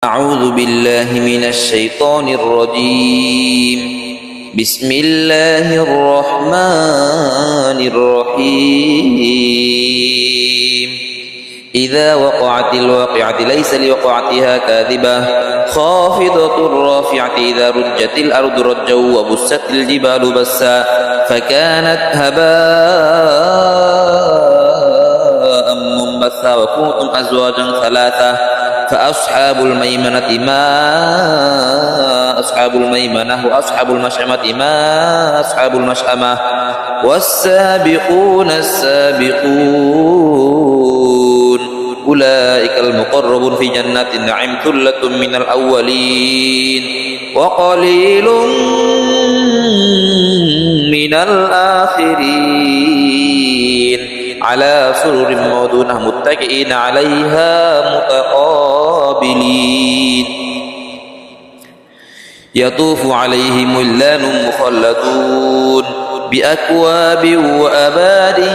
أعوذ بالله من الشيطان الرجيم. بسم الله الرحمن الرحيم. إذا وقعت الواقعة ليس لوقعتها كاذبة خافضة رافعة إذا رجت الأرض رجا وبست الجبال بسا فكانت هباء منبثا وكنتم أزواجا ثلاثة فأصحاب الميمنة ما أصحاب الميمنة وأصحاب المشأمة ما أصحاب المشأمة والسابقون السابقون أولئك المقربون في جنات النعيم ثلة من الأولين وقليل من الآخرين على سرر موضونة متكئين عليها متقابلين يطوف عليهم ولدان مخلدون بأكواب وأباريق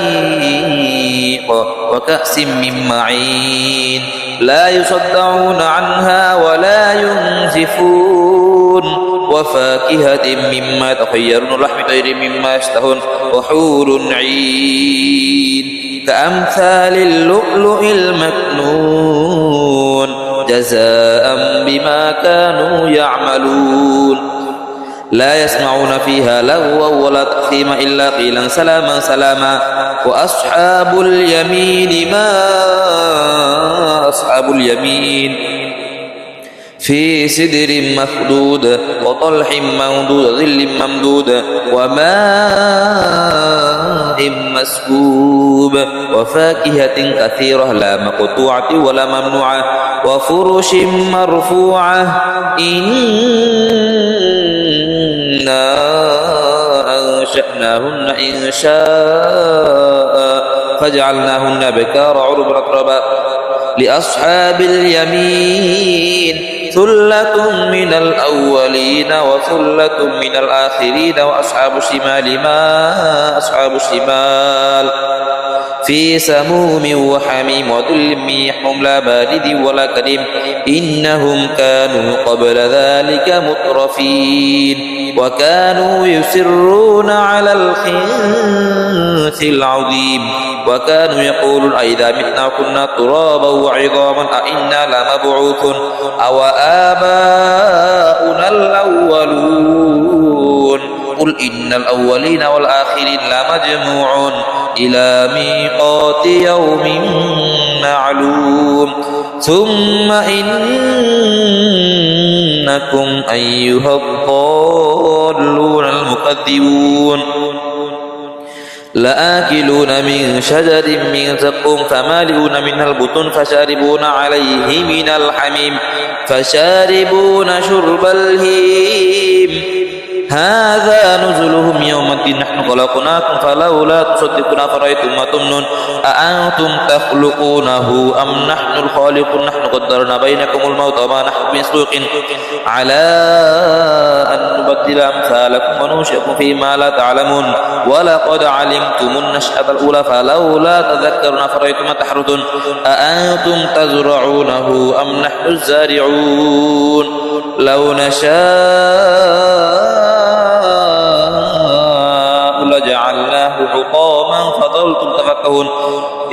وكأس من معين لا يصدعون عنها ولا ينزفون وفاكهة مما يتخيرون ولحم طير مما يشتهون وحور عين كأمثال اللؤلؤ المكنون جزاء بما كانوا يعملون لا يسمعون فيها لغوا ولا تأثيما إلا قيلا سلاما سلاما وأصحاب اليمين ما أصحاب اليمين في سدر مخدود وطلح منضود ظل ممدود وماء مسكوب وفاكهة كثيرة لا مقطوعة ولا ممنوعة وفرش مرفوعة إنا أنشأناهن إن شاء فجعلناهن بكارا عربا أتربا لأصحاب اليمين ثلة من الأولين وثلة من الآخرين وأصحاب الشمال ما أصحاب الشمال في سموم وحميم وذل من يحمم لا بارد ولا كريم إنهم كانوا قبل ذلك مترفين وكانوا يسرون على الخنث العظيم وكانوا يقولون أئذا متنا كنا ترابا وعظاما أئنا لمبعوثون أو آباؤنا الأولون قل إن الأولين والآخرين لمجموعون إلى ميقات يوم معلوم ثم إنكم أيها الضالون المكذبون لآكلون من شجر من زقوم فمالئون منها البطون فشاربون عليه من الحميم فشاربون شرب الهيم هذا نزلهم يوم الدين نحن خلقناكم فلولا تصدقون أفرأيتم ما تمنون أأنتم تخلقونه أم نحن الخالقون نحن قدرنا بينكم الموت وما نحن بمسبوق على أن نبدل أمثالكم وننشئكم فيما لا تعلمون ولقد علمتم النشأة الأولى فلولا تذكرون أفرأيتم ما تحرثون أأنتم تزرعونه أم نحن الزارعون لو نشاء لجعلناه حطاما فظلتم تفكهون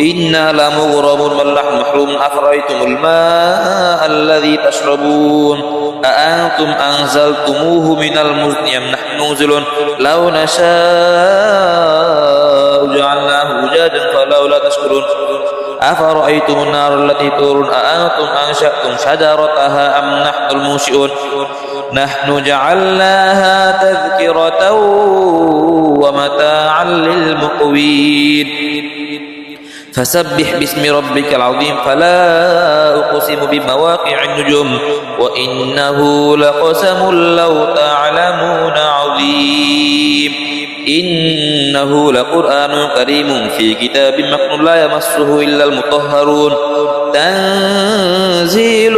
إنا لمغرمون بل نحن محرومون أفرأيتم الماء الذي تشربون أأنتم أنزلتموه من المزن أم نحن المنزلون لو نشاء جعلناه أجاجا فلولا تشكرون أفرأيتم النار التي تورون أأنتم أنشأتم شجرتها أم نحن المنشئون نحن جعلناها تذكرة ومتاعا للمقوين فسبح باسم ربك العظيم فلا أقسم بمواقع النجوم وإنه لقسم لو تعلمون عظيم إنه لقرآن كريم في كتاب مكنون لا يمسه إلا المطهرون تنزيل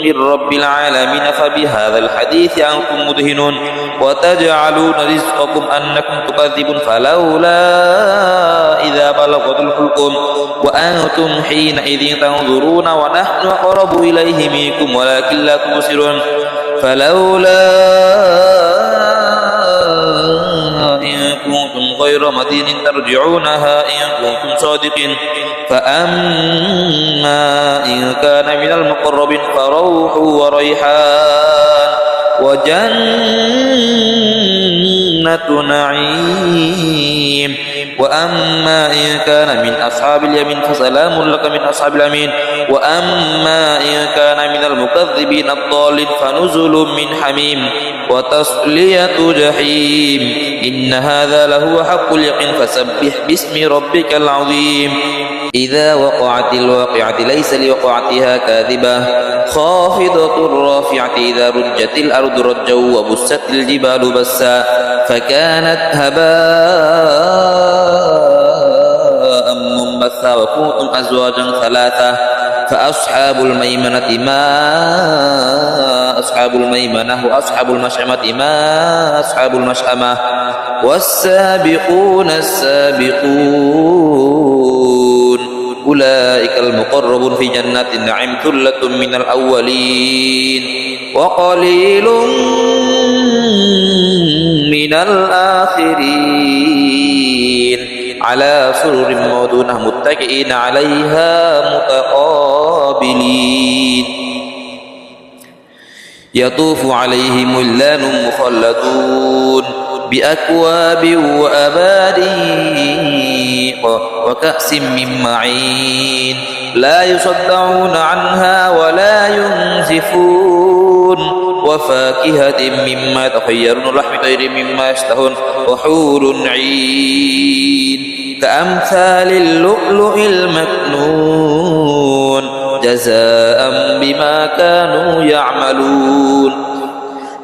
من رب العالمين فبهذا الحديث أنتم مدهنون وتجعلون رزقكم أنكم تكذبون فلولا إذا بلغت الحلقوم وأنتم حينئذ تنظرون ونحن أقرب إليه منكم ولكن لا تبصرون فلولا إن كنتم غير مدين ترجعونها إن كنتم صادقين فأما إن كان من المقربين فروح وريحان وجنة نعيم وأما إن كان من أصحاب اليمين فسلام لك من أصحاب اليمين وأما إن كان من المكذبين الضالين فنزل من حميم وتصلية جحيم إن هذا لهو حق اليقين فسبح باسم ربك العظيم إذا وقعت الواقعة ليس لوقعتها كاذبة خافضة رافعة إذا رجت الأرض رجا وبست الجبال بسا فكانت هباء منبثا وكنتم أزواجا ثلاثة فأصحاب الميمنة ما أصحاب الميمنة وأصحاب المشأمة ما أصحاب المشأمة والسابقون السابقون أولئك المقربون في جنات النعيم ثلة من الأولين وقليل من الآخرين على سرر موضونة متكئين عليها متقابلين يطوف عليهم ولدان مخلدون بأكواب وأباريق وكأس من معين لا يصدعون عنها ولا ينزفون وفاكهة مما يتخيرون ولحم طير مما يشتهون وحور عين كأمثال اللؤلؤ المكنون جزاء بما كانوا يعملون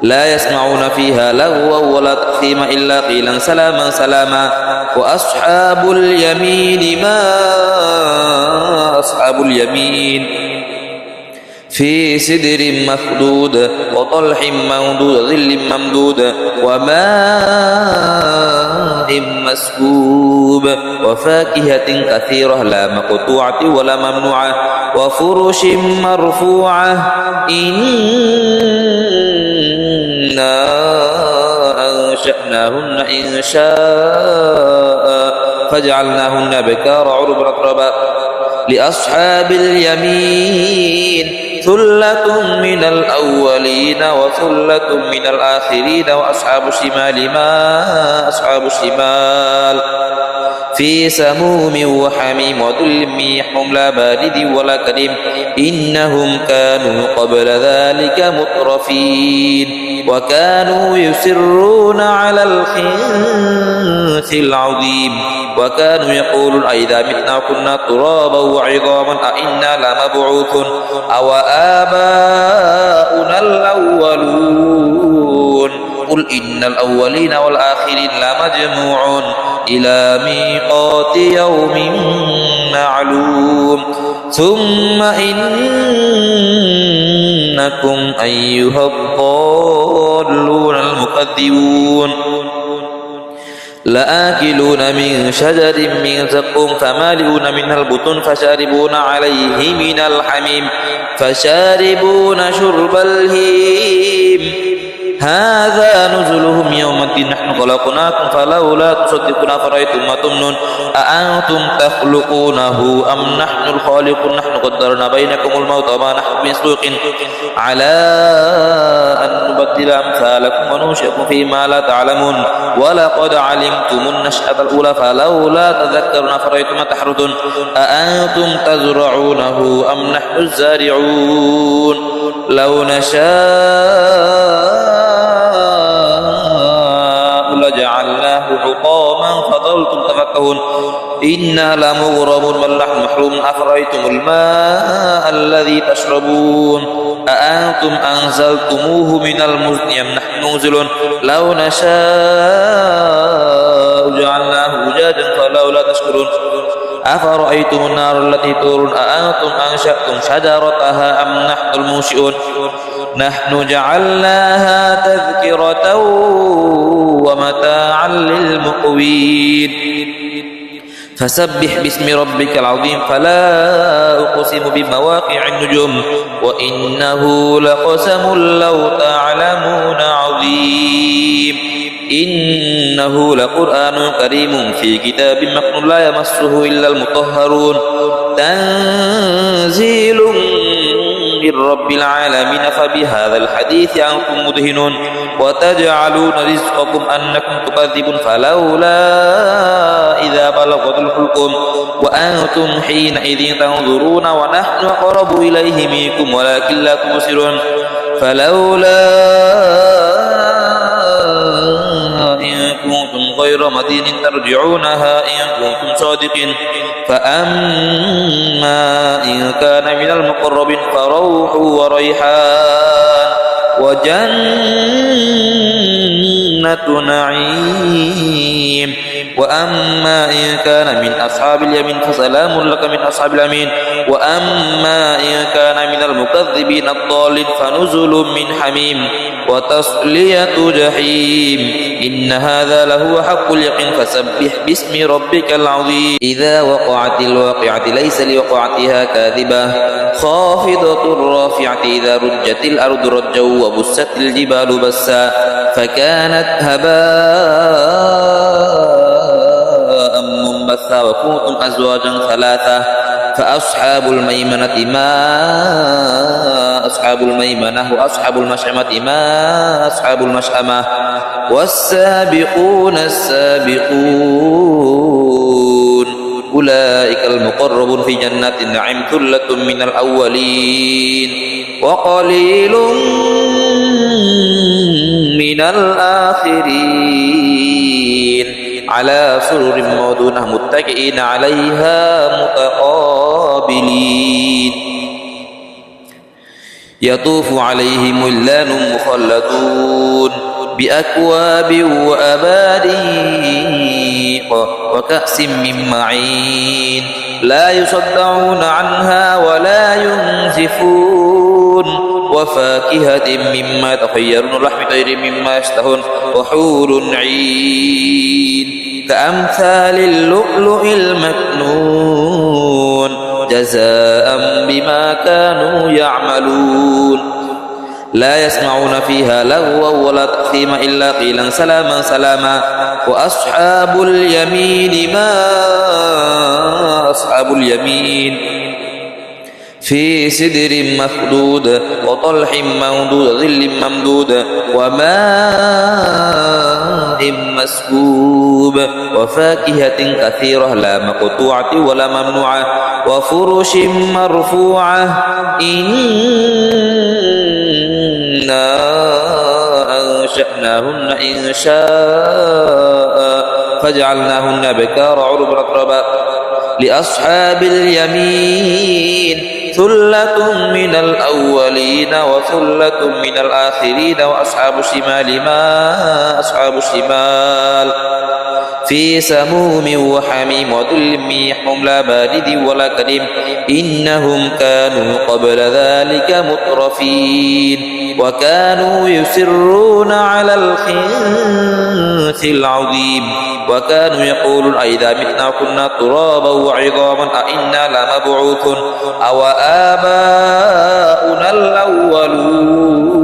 لا يسمعون فيها لغوا ولا تأثيما إلا قيلا سلاما سلاما وأصحاب اليمين ما أصحاب اليمين في سدر مخدود وطلح ممدود ظل ممدود وماء مسكوب وفاكهة كثيرة لا مقطوعة ولا ممنوعة وفرش مرفوعة إنا أنشأناهن إن شاء فجعلناهن بكارا عربا أترابا لأصحاب اليمين ثلة من الأولين وثلة من الآخرين وأصحاب الشمال ما أصحاب الشمال في سموم وحميم وذل من يحمم لا بارد ولا كريم إنهم كانوا قبل ذلك مترفين وكانوا يسرون على الخنث العظيم وكانوا يقولون أئذا متنا كنا ترابا وعظاما أئنا لمبعوثون أو آباؤنا الأولون قل إن الأولين والآخرين لمجموعون إلى ميقات يوم معلوم ثم إنكم أيها الضالون المكذبون لآكلون من شجر من زقوم فمالئون منها البطون فشاربون عليه من الحميم فشاربون شرب الهيم هذا نزلهم يوم الدين نحن خلقناكم فلولا تصدقون أفرأيتم ما تمنون أأنتم تخلقونه أم نحن الخالقون نحن قدرنا بينكم الموت وما نحن بمسبوق على أن نبدل أمثالكم وننشئكم فيما لا تعلمون ولقد علمتم النشأة الأولى فلولا تذكرون أفرأيتم ما تحرثون أأنتم تزرعونه أم نحن الزارعون لو نشاء لجعلناه حطاما فظلتم تفكهون إنا لمغرمون بل نحن محرومون أفرأيتم الماء الذي تشربون أأنتم أنزلتموه من المزن أم نحن منزلون لو نشاء جعلناه أجاجا فلولا تشكرون أفرأيتم النار التي تورون أأنتم أنشأتم شجرتها أم نحن المنشئون نحن جعلناها تذكرة ومتاعا للمقوين فسبح باسم ربك العظيم فلا أقسم بمواقع النجوم وإنه لقسم لو تعلمون عظيم إنه لقرآن كريم في كتاب مكنون لا يمسه إلا المطهرون تنزيل من رب العالمين فبهذا الحديث أنتم مدهنون وتجعلون رزقكم أنكم تكذبون فلولا إذا بلغت الحلقوم وأنتم حينئذ تنظرون ونحن أقرب إليه منكم ولكن لا تبصرون فلولا إن كنتم غير مدين ترجعونها إن كنتم صادقين فأما إن كان من المقربين فروح وريحان وجنة نعيم وأما إن كان من أصحاب اليمين فسلام لك من أصحاب اليمين وأما إن كان من المكذبين الضالين فنزل من حميم وتصلية جحيم إن هذا لهو حق اليقين فسبح باسم ربك العظيم إذا وقعت الواقعة ليس لوقعتها كاذبة خافضة رافعة إذا رجت الأرض رجا وبست الجبال بسا فكانت هباء منبثا وكنتم أزواجا ثلاثة فأصحاب الميمنة ما أصحاب الميمنة وأصحاب المشأمة ما أصحاب المشأمة والسابقون السابقون أولئك المقربون في جنات النعيم ثلة من الأولين وقليل من الآخرين على سرر موضونة متكئين عليها متقابلين يطوف عليهم ولدان مخلدون بأكواب وأباريق وكأس من معين لا يصدعون عنها ولا ينزفون وفاكهة مما تخيرون ولحم طير مما يشتهون وحور عين كأمثال اللؤلؤ المكنون جزاء بما كانوا يعملون لا يسمعون فيها لغوا ولا تأثيما إلا قيلا سلاما سلاما وأصحاب اليمين ما أصحاب اليمين في سدر مخدود وطلح ممدود ظل ممدود وماء مسكوب وفاكهة كثيرة لا مقطوعة ولا ممنوعة وفرش مرفوعة إنا أنشأناهن إن شاء فجعلناهن بكارا عربا أترابا لأصحاب اليمين ثلة من الأولين وثلة من الآخرين وأصحاب الشمال ما أصحاب الشمال في سموم وحميم وظل من يحموم لا بارد ولا كريم إنهم كانوا قبل ذلك مترفين وكانوا يسرون على الخنث العظيم وكانوا يقولون أئذا متنا كنا ترابا وعظاما أئنا لمبعوثون أو آباؤنا الأولون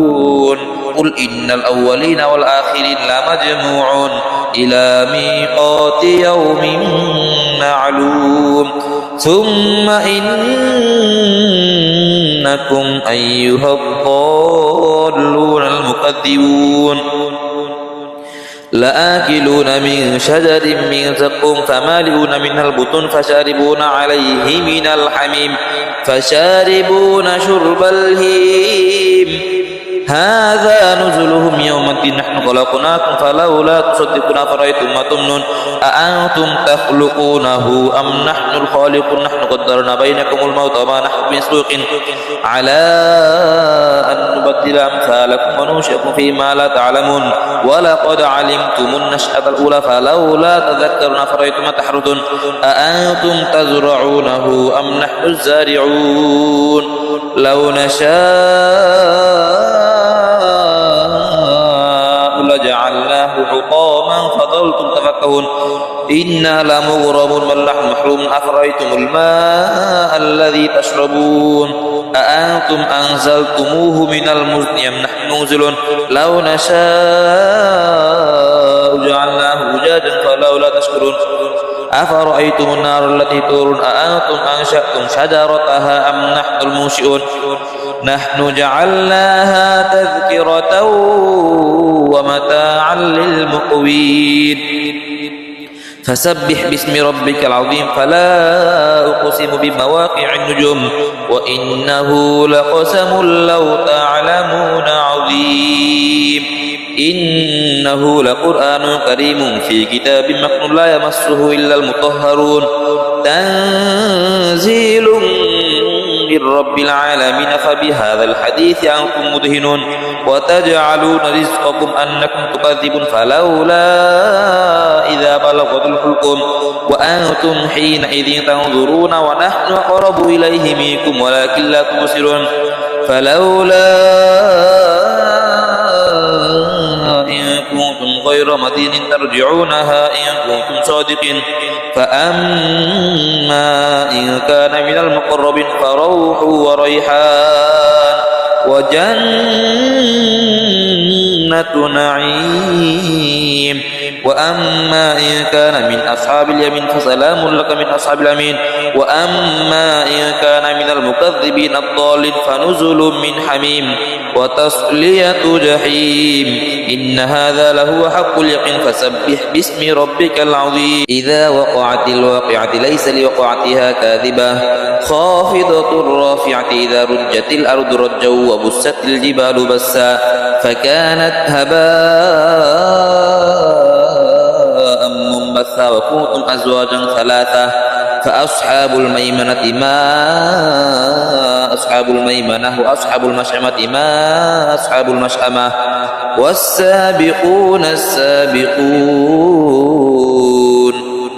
قل إن الأولين والآخرين لمجموعون إلى ميقات يوم معلوم ثم إنكم أيها الضالون المكذبون لآكلون من شجر من زقوم فمالئون منها البطون فشاربون عليه من الحميم فشاربون شرب الهيم هذا نزلهم يوم الدين نحن خلقناكم فلولا تصدقون أفرأيتم ما تمنون أأنتم تخلقونه أم نحن الخالقون نحن قدرنا بينكم الموت وما نحن بمسبوقين على أن نبدل نبدل أمثالكم وننشئكم فيما لا تعلمون ولقد علمتم النشأة الأولى فلولا تذكرون أفرأيتم ما تحرثون أأنتم تزرعونه أم نحن الزارعون لو نشاء لجعلناه حطاما فظلتم تفكهون إنا لمغرمون بل نحن محرومون أفرأيتم الماء الذي تشربون أأنتم أنزلتموه من المزن أم نحن المنزلون لو نشاء جعلناه أجاجا فلولا تشكرون أفرأيتم النار التي تورون أأنتم أنشأتم شجرتها أم نحن المنشئون نحن جعلناها تذكرة ومتاعا للمقوين فسبح باسم ربك العظيم فلا أقسم بمواقع النجوم وإنه لقسم لو تعلمون عظيم إنه لقرآن كريم في كتاب مكنون لا يمسه إلا المطهرون تنزيل من رب العالمين فبهذا الحديث أنتم مدهنون وتجعلون رزقكم أنكم تكذبون فلولا إذا بلغت الحلقوم وأنتم حينئذ تنظرون ونحن أقرب إليه منكم ولكن لا تبصرون فلولا إن كنتم غير مدين ترجعونها إن كنتم صادقين فأما إن كان من المقربين فروح وريحان وجنة نعيم وأما إن كان من أصحاب اليمين فسلام لك من أصحاب اليمين وأما إن كان من المكذبين الضالين فنزل من حميم وتصلية جحيم إن هذا لهو حق اليقين فسبح باسم ربك العظيم إذا وقعت الواقعة ليس لوقعتها كاذبة خافضة رافعة إذا رجت الأرض رجا وبست الجبال بسا فكانت هباء منبثا وكنتم أزواجا ثلاثة فأصحاب الميمنة ما أصحاب الميمنة وأصحاب المشأمة ما أصحاب المشأمة والسابقون السابقون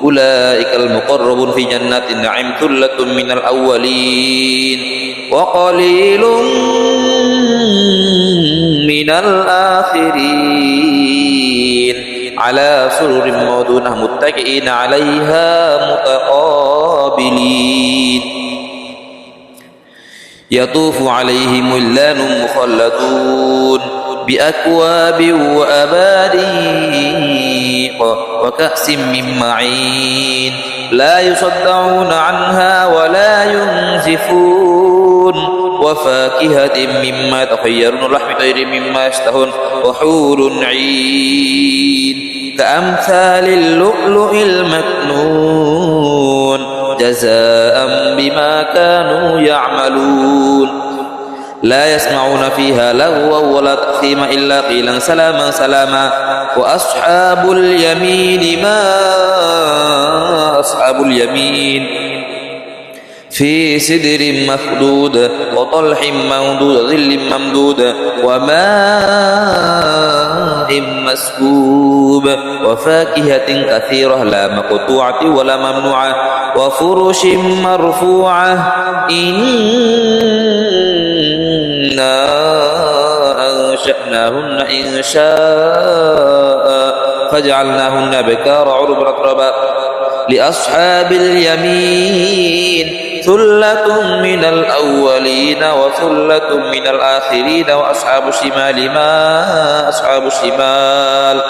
أولئك المقربون في جنات النعيم ثلة من الأولين وقليل من الآخرين على سرر موضونة متكئين عليها متقابلين يطوف عليهم ولدان مخلدون بأكواب وأباريق وكأس من معين لا يصدعون عنها ولا ينزفون وفاكهة مما تخيرون ولحم طير مما يشتهون وحور عين كأمثال اللؤلؤ المكنون جزاء بما كانوا يعملون لا يسمعون فيها لغوا ولا تأثيما إلا قيلا سلاما سلاما وأصحاب اليمين ما أصحاب اليمين في سدر مخدود وطلح منضود ظل ممدود وماء مسكوب وفاكهة كثيرة لا مقطوعة ولا ممنوعة وفرش مرفوعة إنا أنشأناهن إن شاء فجعلناهن بكارا عربا أترابا لأصحاب اليمين ثلة من الأولين وثلة من الآخرين وأصحاب الشمال ما أصحاب الشمال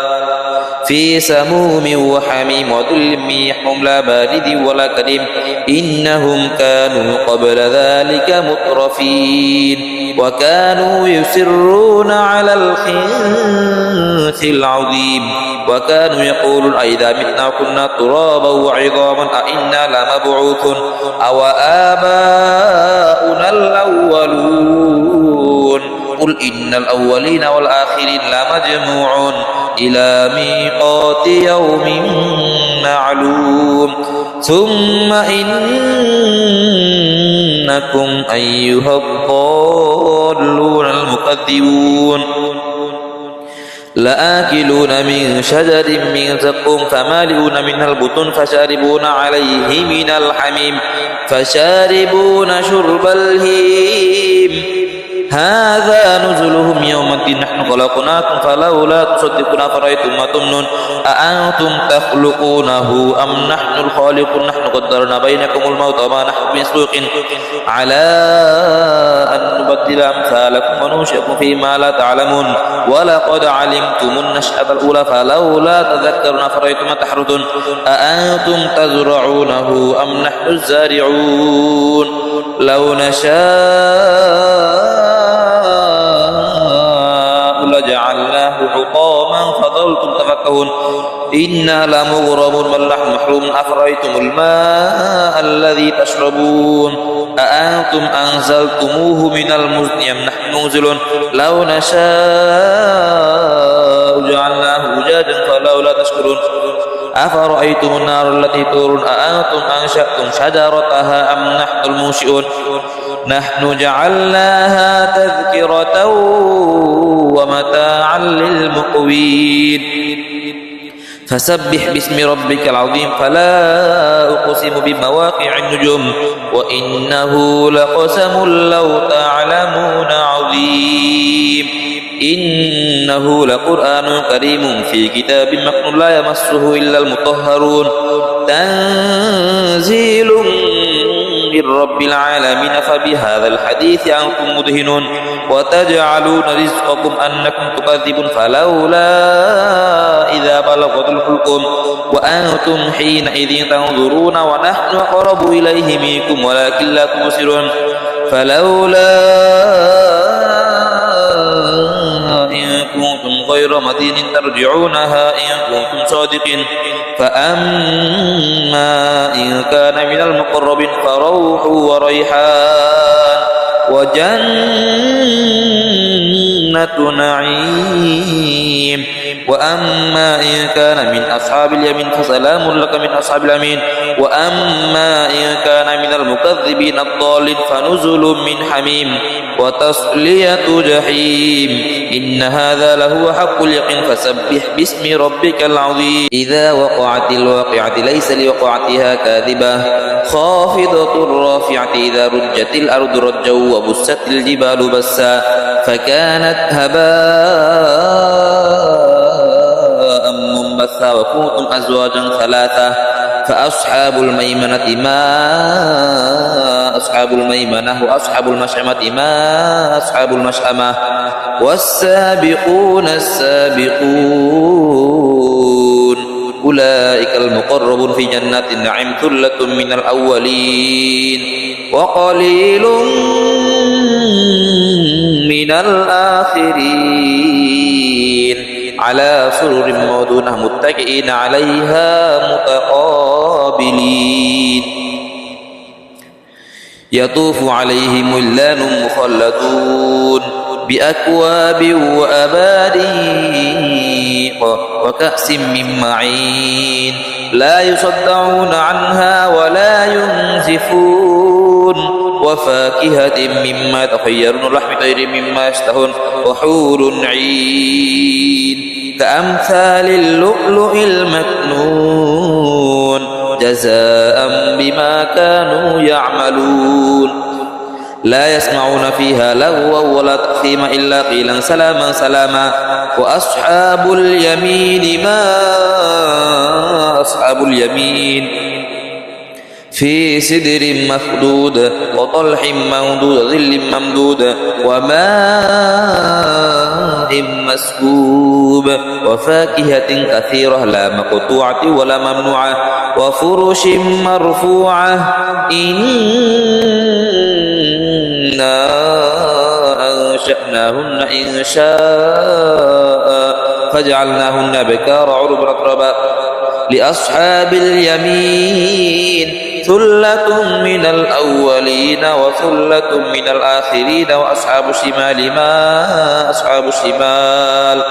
في سموم وحميم وظل من يحمم لا بارد ولا كريم إنهم كانوا قبل ذلك مترفين وكانوا يسرون على الخنث العظيم وكانوا يقولون أئذا متنا كنا ترابا وعظاما أئنا لمبعوثون أو آباؤنا الأولون قل إن الأولين والآخرين لمجموعون إلى ميقات يوم معلوم ثم إنكم أيها الضالون المكذبون تكذبون لآكلون من شجر من زقوم فمالئون منها البطون فشاربون عليه من الحميم فشاربون شرب الهيم هذا نزلهم يوم الدين نحن خلقناكم فلولا تصدقون أفرأيتم ما تمنون أأنتم تخلقونه أم نحن الخالقون نحن قدرنا بينكم الموت وما نحن بمسبوق على أن نبدل أمثالكم وننشئكم فيما لا تعلمون ولقد علمتم النشأة الأولى فلولا تذكرون أفرأيتم ما تحرثون أأنتم تزرعونه أم نحن الزارعون لو نشاء لجعلناه حطاما فظلتم تفكهون إنا لمغرمون بل نحن محرومون أفرأيتم الماء الذي تشربون أأنتم أنزلتموه من المزن أم نحن منزلون لو نشاء جعلناه أجاجا فلولا تشكرون أفرأيتم النار التي تورون أأنتم أنشأتم شجرتها أم نحن المنشئون نحن جعلناها تذكرة ومتاعا للمقوين فسبح باسم ربك العظيم فلا أقسم بمواقع النجوم وإنه لقسم لو تعلمون عظيم إنه لقرآن كريم في كتاب مكنون لا يمسه إلا المطهرون تنزيل من رب العالمين فبهذا الحديث أنتم مدهنون وتجعلون رزقكم أنكم تكذبون فلولا إذا بلغت الحلقوم وأنتم حينئذ تنظرون ونحن أقرب إليه منكم ولكن لا تبصرون فلولا إن كنتم غير مدين ترجعونها إن كنتم صادقين فأما إن كان من المقربين فروح وريحان وجنة نعيم وأما إن كان من أصحاب اليمين فسلام لك من أصحاب اليمين وأما إن كان من المكذبين الضالين فنزل من حميم وتصلية جحيم إن هذا لهو حق اليقين فسبح باسم ربك العظيم إذا وقعت الواقعة ليس لوقعتها كاذبة خافضة رافعة إذا رجت الأرض رجا وبست الجبال بسا فكانت هباء منبثا وكنتم أزواجا ثلاثة فأصحاب الميمنة ما أصحاب الميمنة وأصحاب المشأمة ما أصحاب المشأمة والسابقون السابقون أولئك المقربون في جنات النعيم ثلة من الأولين وقليل من الآخرين على سرر موضونة متكئين عليها متقابلين يطوف عليهم ولدان مخلدون بأكواب وأباريق وكأس من معين لا يصدعون عنها ولا ينزفون وفاكهة مما تخيرون ولحم طير مما يشتهون وحور عين كأمثال اللؤلؤ المكنون جزاء بما كانوا يعملون لا يسمعون فيها لغوا ولا تأثيما إلا قيلا سلاما سلاما وأصحاب اليمين ما أصحاب اليمين في سدر مخدود وطلح ممدود ظل ممدود وماء مسكوب وفاكهة كثيرة لا مقطوعة ولا ممنوعة وفرش مرفوعة إنا أنشأناهن إن شاء فجعلناهن بكارا عربا أترابا لأصحاب اليمين ثلة من الأولين وثلة من الآخرين وأصحاب الشمال ما أصحاب الشمال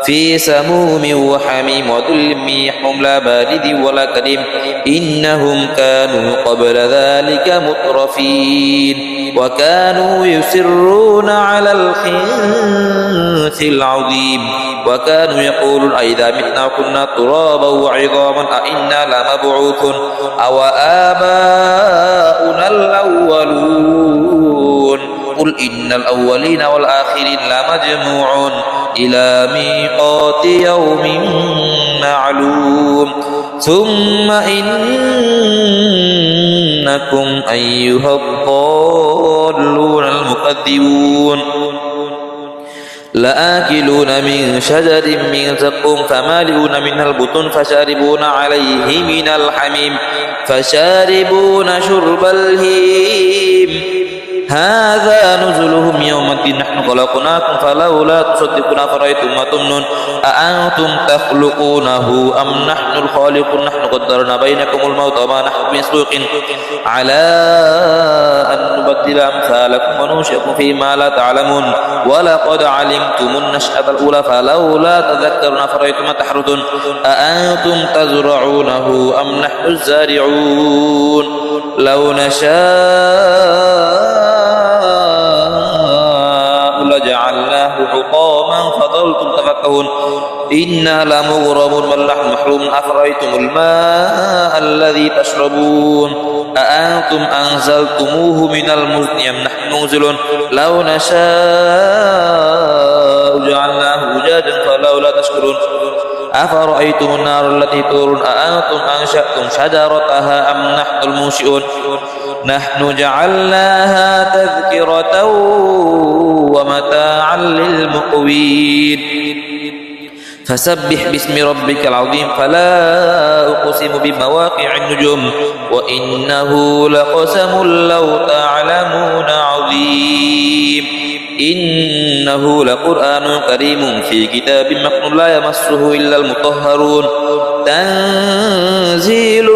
في سموم وحميم وظل من يحمم لا بارد ولا كريم إنهم كانوا قبل ذلك مترفين وكانوا يصرون على الخنث العظيم وكانوا يقولون أئذا متنا وكنا ترابا وعظاما أئنا لمبعوثون أو آباؤنا الأولون قل إن الأولين والآخرين لمجموعون إلى ميقات يوم معلوم ثم إنكم أيها الضالون المكذبون لآكلون من شجر من زقوم فمالئون منها البطون فشاربون عليه من الحميم فشاربون شرب الهيم هذا نزلهم يوم الدين نحن خلقناكم فلولا تصدقون أفرأيتم ما تمنون أأنتم تخلقونه أم نحن الخالقون نحن قدرنا بينكم الموت وما نحن بمسبوقين على أن نبدل أمثالكم وننشئكم فيما لا تعلمون ولقد علمتم النشأة الأولى فلولا تذكرون أفرأيتم ما تحرثون أأنتم تزرعونه أم نحن الزارعون لو نشاء لجعلناه حطاما فظلتم تفكهون إنا لمغرمون بل نحن محرومون أفرأيتم الماء الذي تشربون أأنتم أنزلتموه من المزن أم نحن المنزلون لو نشاء جعلناه أجاجا فلولا تشكرون أفرأيتم النار التي تورون أأنتم أنشأتم شجرتها أم نحن المنشئون نحن جعلناها تذكرة ومتاعا للمقوين فسبح باسم ربك العظيم فلا أقسم بمواقع النجوم وإنه لقسم لو تعلمون عظيم إنه لقرآن كريم في كتاب مكنون لا يمسه إلا المطهرون تنزيل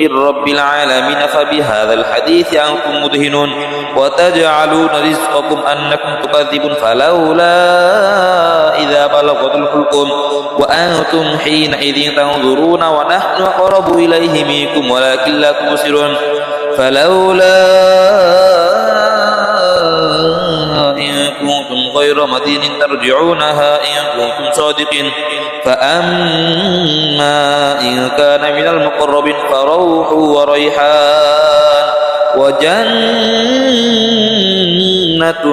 من رب العالمين فبهذا الحديث أنتم مدهنون وتجعلون رزقكم أنكم تكذبون فلولا إذا بلغت الحلقوم وأنتم حينئذ تنظرون ونحن أقرب إليه منكم ولكن لا تبصرون فلولا إن كنتم غير مدين ترجعونها إن كنتم صادقين فأما إن كان من المقربين فروح وريحان وجنة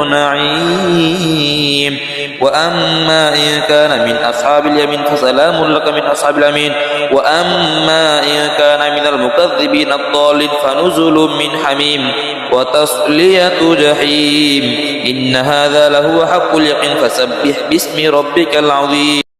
نعيم وأما إن كان من أصحاب اليمين فسلام لك من أصحاب اليمين وأما إن كان من المكذبين الضالين فنزل من حميم وتصلية جحيم إن هذا لهو حق اليقين فسبح باسم ربك العظيم